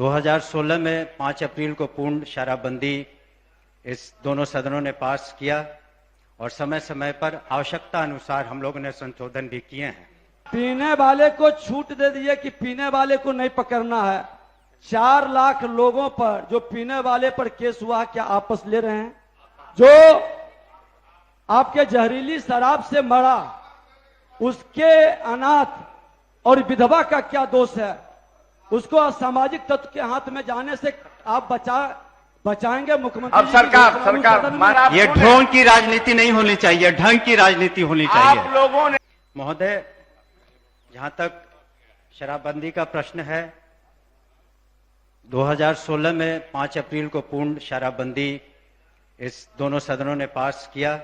2016 में 5 अप्रैल को पूर्ण शराबबंदी इस दोनों सदनों ने पास किया और समय समय पर आवश्यकता अनुसार हम लोगों ने संशोधन भी किए हैं। पीने वाले को छूट दे दिए कि पीने वाले को नहीं पकड़ना है। 4 लाख लोगों पर जो पीने वाले पर केस हुआ, क्या आपस ले रहे हैं? जो आपके जहरीली शराब से मरा उसके अनाथ और विधवा का क्या दोष है? उसको असामाजिक तत्व के हाथ में जाने से आप बचाएंगे मुख्यमंत्री? अब सरकार ये ढोंग की राजनीति नहीं होनी चाहिए, ढंग की राजनीति होनी चाहिए। आप लोगों ने महोदय, जहां तक शराबबंदी का प्रश्न है, 2016 में 5 अप्रैल को पूर्ण शराबबंदी इस दोनों सदनों ने पास किया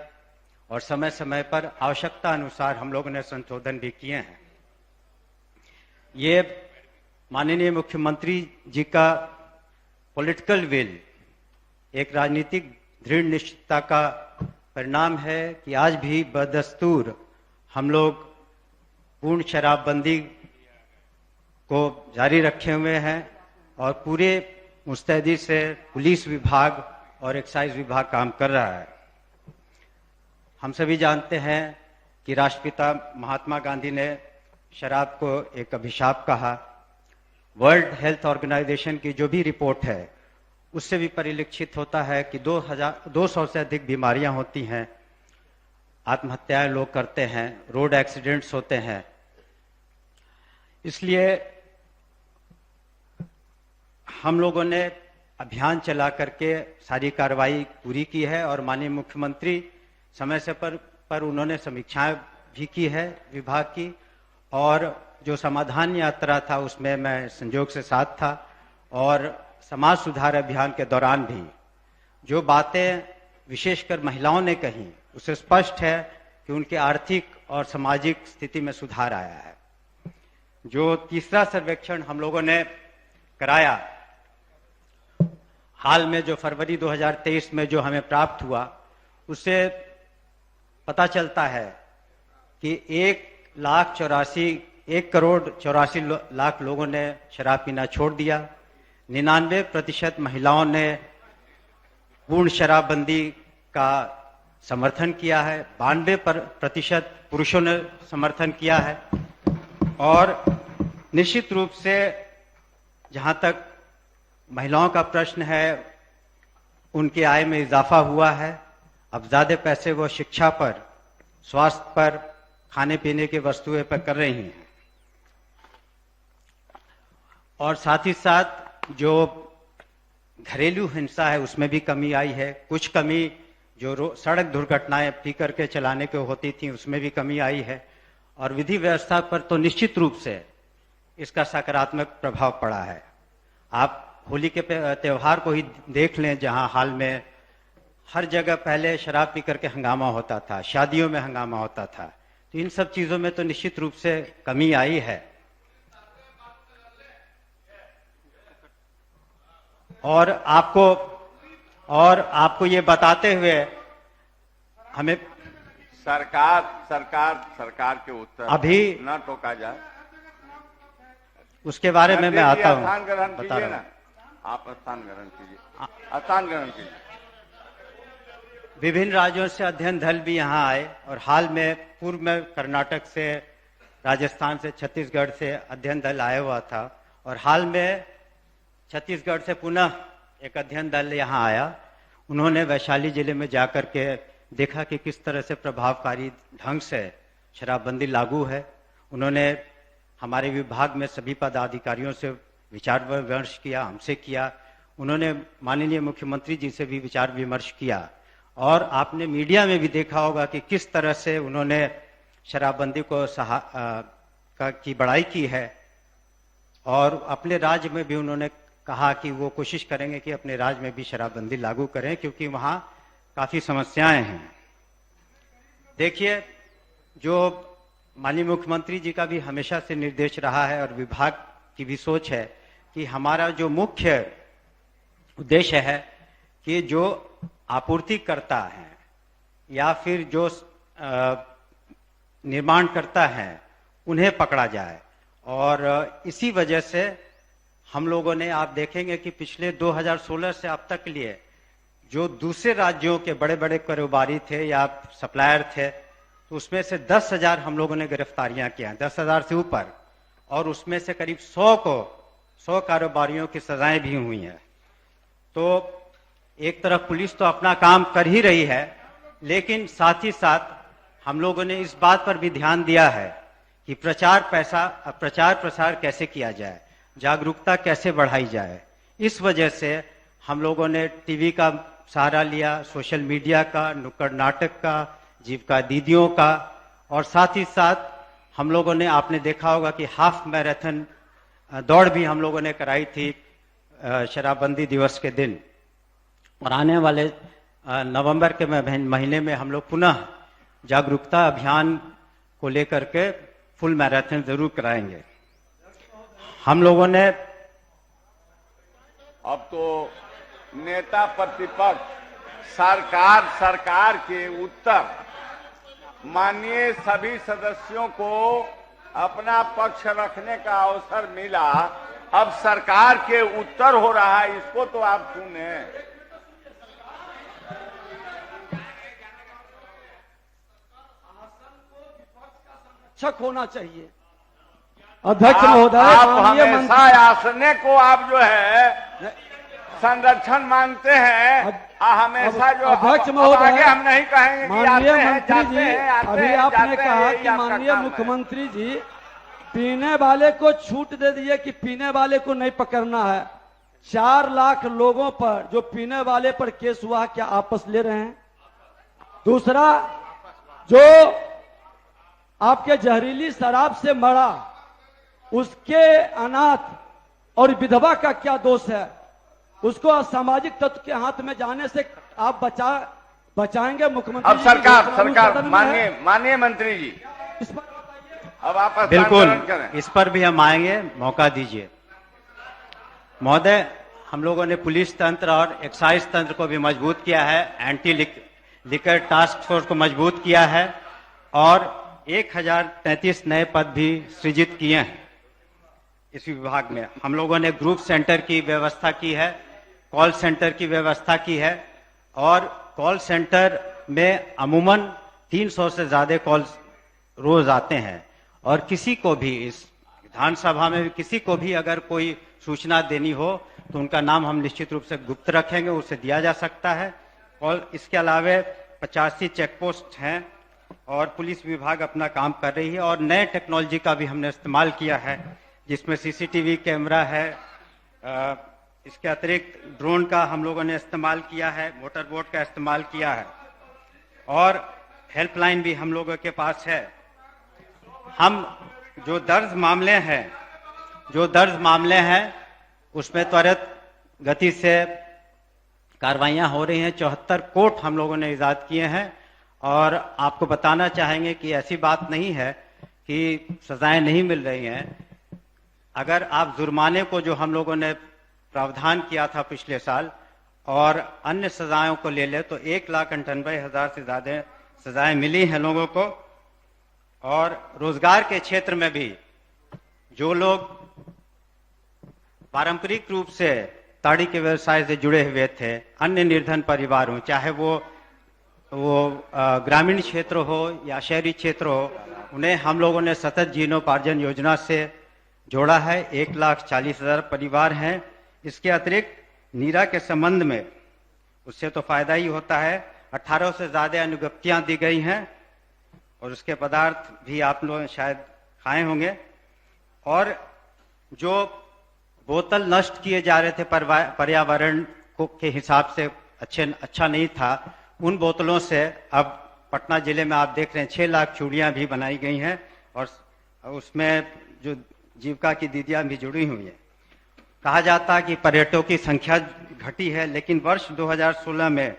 और समय समय पर आवश्यकता अनुसार हम लोगों ने संशोधन भी किए हैं। ये माननीय मुख्यमंत्री जी का पॉलिटिकल विल, एक राजनीतिक दृढ़ निश्चयता का परिणाम है कि आज भी बदस्तूर हम लोग पूर्ण शराबबंदी को जारी रखे हुए हैं और पूरे मुस्तैदी से पुलिस विभाग और एक्साइज विभाग काम कर रहा है। हम सभी जानते हैं कि राष्ट्रपिता महात्मा गांधी ने शराब को एक अभिशाप कहा। वर्ल्ड हेल्थ ऑर्गेनाइजेशन की जो भी रिपोर्ट है उससे भी परिलक्षित होता है कि 200 से अधिक बीमारियां होती हैं, आत्महत्याएं लोग करते हैं, रोड एक्सीडेंट्स होते हैं। इसलिए हम लोगों ने अभियान चला करके सारी कार्रवाई पूरी की है और माननीय मुख्यमंत्री समय से पर उन्होंने समीक्षाएं भी की है विभाग की, और जो समाधान यात्रा था उसमें मैं संयोग से साथ था और समाज सुधार अभियान के दौरान भी जो बातें विशेषकर महिलाओं ने कही उससे स्पष्ट है कि उनके आर्थिक और सामाजिक स्थिति में सुधार आया है। जो तीसरा सर्वेक्षण हम लोगों ने कराया हाल में, जो फरवरी 2023 में जो हमें प्राप्त हुआ, उससे पता चलता है कि 1 करोड़ 84 लाख लोगों ने शराब पीना छोड़ दिया। 99% महिलाओं ने पूर्ण शराबबंदी का समर्थन किया है, 92% पुरुषों ने समर्थन किया है और निश्चित रूप से जहां तक महिलाओं का प्रश्न है, उनकी आय में इजाफा हुआ है। अब ज्यादा पैसे वो शिक्षा पर, स्वास्थ्य पर, खाने पीने की वस्तुएं पर कर रही हैं और साथ ही साथ जो घरेलू हिंसा है उसमें भी कमी आई है। कुछ कमी जो सड़क दुर्घटनाएं पी करके चलाने की होती थी उसमें भी कमी आई है और विधि व्यवस्था पर तो निश्चित रूप से इसका सकारात्मक प्रभाव पड़ा है। आप होली के त्योहार को ही देख लें, जहां हाल में हर जगह पहले शराब पी करके हंगामा होता था, शादियों में हंगामा होता था, तो इन सब चीजों में तो निश्चित रूप से कमी आई है। और आपको ये बताते हुए हमें सरकार के उत्तर अभी न टोका जाए, उसके बारे में मैं आता हूं, स्थान ग्रहण बता कीजिए रहा ना। हूं। आप स्थान ग्रहण कीजिए, स्थान ग्रहण कीजिए। विभिन्न राज्यों से अध्ययन दल भी यहाँ आए और हाल में पूर्व में कर्नाटक से, राजस्थान से, छत्तीसगढ़ से अध्ययन दल आया हुआ था और हाल में छत्तीसगढ़ से पुनः एक अध्ययन दल यहाँ आया। उन्होंने वैशाली जिले में जाकर के देखा कि किस तरह से प्रभावकारी ढंग से शराबबंदी लागू है। उन्होंने हमारे विभाग में सभी पदाधिकारियों से विचार विमर्श किया, हमसे किया, उन्होंने माननीय मुख्यमंत्री जी से भी विचार विमर्श किया और आपने मीडिया में भी देखा होगा कि किस तरह से उन्होंने शराबबंदी को की बड़ाई की है और अपने राज्य में भी उन्होंने कहा कि वो कोशिश करेंगे कि अपने राज्य में भी शराबबंदी लागू करें क्योंकि वहाँ काफ़ी समस्याएं हैं। देखिए, जो माननीय मुख्यमंत्री जी का भी हमेशा से निर्देश रहा है और विभाग की भी सोच है कि हमारा जो मुख्य उद्देश्य है कि जो आपूर्तिकर्ता है या फिर जो निर्माण करता है उन्हें पकड़ा जाए और इसी वजह से हम लोगों ने, आप देखेंगे कि पिछले 2016 से अब तक लिए जो दूसरे राज्यों के बड़े बड़े कारोबारी थे या सप्लायर थे, तो उसमें से 10,000 हम लोगों ने गिरफ्तारियां किया, 10,000 से ऊपर, और उसमें से करीब 100 कारोबारियों की सजाएं भी हुई हैं। तो एक तरफ पुलिस तो अपना काम कर ही रही है, लेकिन साथ ही साथ हम लोगों ने इस बात पर भी ध्यान दिया है कि प्रचार प्रसार कैसे किया जाए, जागरूकता कैसे बढ़ाई जाए। इस वजह से हम लोगों ने टीवी का सहारा लिया, सोशल मीडिया का, नुक्कड़ नाटक का, जीविका दीदियों का, और साथ ही साथ हम लोगों ने, आपने देखा होगा कि हाफ मैराथन दौड़ भी हम लोगों ने कराई थी शराबबंदी दिवस के दिन। और आने वाले नवंबर के महीने में हम लोग पुनः जागरूकता अभियान को लेकर के फुल मैराथन जरूर कराएंगे। हम लोगों ने अब तो नेता प्रतिपक्ष सरकार के उत्तर माननीय सभी सदस्यों को अपना पक्ष रखने का अवसर मिला। अब सरकार के उत्तर हो रहा है, इसको तो आप सुने। रक्षक होना चाहिए। अध्यक्ष आप महोदय, हमेशा आसने को आप जो है संरक्षण मानते हैं। हमेशा जो अध्यक्ष आगे महोदय, हम नहीं कहेंगे कि आते माननीय हैं, मंत्री जाते जी, हैं, आते अभी हैं, आपने जाते कहा हैं, कि ये आपका माननीय काम है। मुख्यमंत्री जी पीने वाले को छूट दे दिए कि पीने वाले को नहीं पकड़ना है। 4 लाख लोगों पर जो पीने वाले पर केस हुआ, क्या आपस ले रहे हैं? दूसरा, जो आपके जहरीली शराब से मरा, उसके अनाथ और विधवा का क्या दोष है? उसको असामाजिक तत्व के हाथ में जाने से आप बचाएंगे? मुख्यमंत्री अब जी सरकार माननीय मंत्री जी, इस पर बताइए। अब आप बिल्कुल हस्तांतरण करें। इस पर भी हम आएंगे, मौका दीजिए। महोदय, हम लोगों ने पुलिस तंत्र और एक्साइज तंत्र को भी मजबूत किया है, एंटी लिकर टास्क फोर्स को मजबूत किया है, और 1033 नए पद भी सृजित किए हैं इस विभाग में। हम लोगों ने ग्रुप सेंटर की व्यवस्था की है, कॉल सेंटर की व्यवस्था की है, और कॉल सेंटर में अमूमन 300 से ज्यादा कॉल रोज आते हैं। और किसी को भी, इस विधानसभा में किसी को भी अगर कोई सूचना देनी हो तो उनका नाम हम निश्चित रूप से गुप्त रखेंगे, उसे दिया जा सकता है। और इसके अलावा 85 चेक पोस्ट हैं और पुलिस विभाग अपना काम कर रही है। और नए टेक्नोलॉजी का भी हमने इस्तेमाल किया है, जिसमें सीसीटीवी कैमरा है, इसके अतिरिक्त ड्रोन का हम लोगों ने इस्तेमाल किया है, मोटर बोट का इस्तेमाल किया है, और हेल्पलाइन भी हम लोगों के पास है। हम जो दर्ज मामले हैं उसमें त्वरित गति से कार्रवाइयां हो रही हैं। 74 कोर्ट हम लोगों ने इजाद किए हैं। और आपको बताना चाहेंगे कि ऐसी बात नहीं है कि सजाएं नहीं मिल रही हैं। अगर आप जुर्माने को, जो हम लोगों ने प्रावधान किया था पिछले साल, और अन्य सजाओं को ले ले तो 1,98,000 से ज्यादा सजाएं मिली हैं लोगों को। और रोजगार के क्षेत्र में भी जो लोग पारंपरिक रूप से ताड़ी के व्यवसाय से जुड़े हुए थे, अन्य निर्धन परिवार हो, चाहे वो ग्रामीण क्षेत्र हो या शहरी क्षेत्र हो, उन्हें हम लोगों ने सतत जीवनोपार्जन योजना से जोड़ा है। 1,40,000 परिवार हैं। इसके अतिरिक्त नीरा के संबंध में, उससे तो फायदा ही होता है, 18 से ज्यादा अनुज्ञप्तियां दी गई हैं, और उसके पदार्थ भी आप लोग शायद खाए होंगे। और जो बोतल नष्ट किए जा रहे थे पर्यावरण के हिसाब से अच्छा नहीं था, उन बोतलों से अब पटना जिले में आप देख रहे हैं 6 लाख चूड़ियां भी बनाई गई हैं, और उसमें जो जीविका की दीदियां भी जुड़ी हुई हैं। कहा जाता है कि पर्यटकों की संख्या घटी है, लेकिन वर्ष 2016 में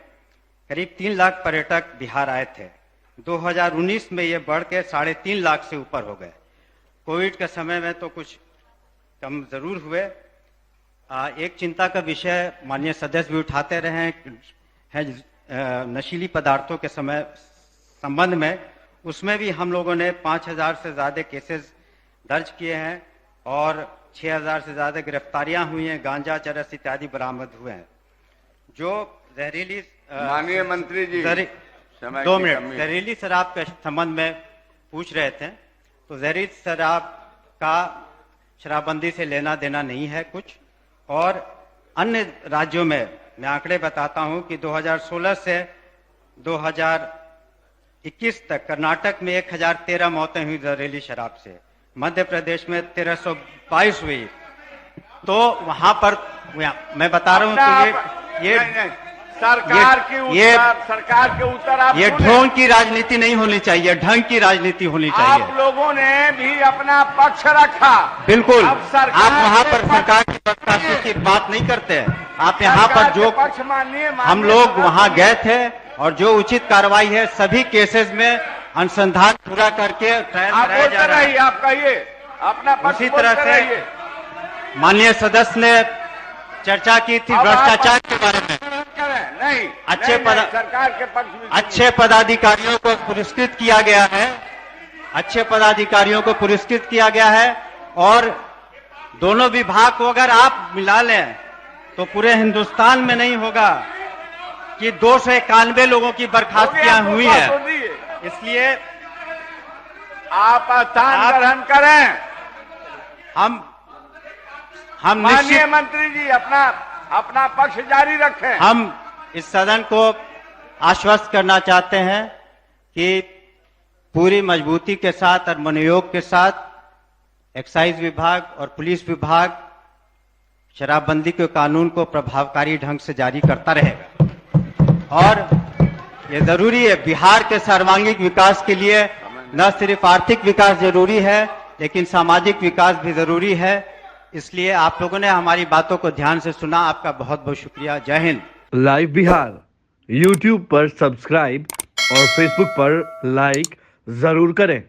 करीब 3 लाख पर्यटक बिहार आए थे। 2019 में ये बढ़ के 3.5 लाख से ऊपर हो गए। कोविड के समय में तो कुछ कम जरूर हुए। एक चिंता का विषय माननीय सदस्य भी उठाते रहे हैं नशीली पदार्थों के संबंध में, उसमें भी हम लोगों ने 5,000 से ज्यादा केसेस दर्ज किए हैं। और 6000 से ज्यादा गिरफ्तारियां हुई हैं, गांजा, चरस इत्यादि बरामद हुए हैं। जो जहरीली माननीय मंत्री जी, समय 2 की मिनट, कमी है। जहरीली शराब के संबंध में पूछ रहे थे, तो जहरीली शराब का शराबबंदी से लेना देना नहीं है कुछ। और अन्य राज्यों में मैं आंकड़े बताता हूं कि 2016 से 2021 तक कर्नाटक में 1013 मौतें हुई जहरीली शराब से, मध्य प्रदेश में 1322 हुई। तो वहां पर मैं बता रहा हूं कि ये नहीं, सरकार के उत्तर आप ये ढोंग की राजनीति नहीं होनी चाहिए, ढंग की राजनीति होनी चाहिए। आप लोगों ने भी अपना पक्ष रखा। बिल्कुल, अब आप वहाँ पर सरकार की पक्षपाती की बात नहीं करते हैं। आप यहाँ पर जो पक्ष मानिए, हम लोग वहाँ गए थे और जो उचित कार्रवाई है सभी केसेस में अनुसंधान पूरा करके ट्रायल कराया जा रहा है। आप कहिए अपना पक्ष। उसी तरह से माननीय सदस्य ने चर्चा की थी भ्रष्टाचार के बारे में। नहीं, सरकार के पक्ष में अच्छे पदाधिकारियों को पुरस्कृत किया गया है, अच्छे पदाधिकारियों को पुरस्कृत किया गया है। और दोनों विभाग को अगर आप मिला लें तो पूरे हिंदुस्तान में नहीं होगा कि 291 लोगों की बर्खास्तगियां हुई है। इसलिए आप स्थान ग्रहण करें। हम माननीय मंत्री जी अपना पक्ष जारी रखें। हम इस सदन को आश्वस्त करना चाहते हैं कि पूरी मजबूती के साथ और मनोयोग के साथ एक्साइज विभाग और पुलिस विभाग शराबबंदी के कानून को प्रभावकारी ढंग से जारी करता रहेगा। और ये जरूरी है, बिहार के सर्वांगीण विकास के लिए न सिर्फ आर्थिक विकास जरूरी है लेकिन सामाजिक विकास भी जरूरी है। इसलिए आप लोगों ने हमारी बातों को ध्यान से सुना, आपका बहुत बहुत शुक्रिया। जय हिंद। लाइव बिहार YouTube पर सब्सक्राइब और Facebook पर लाइक जरूर करें।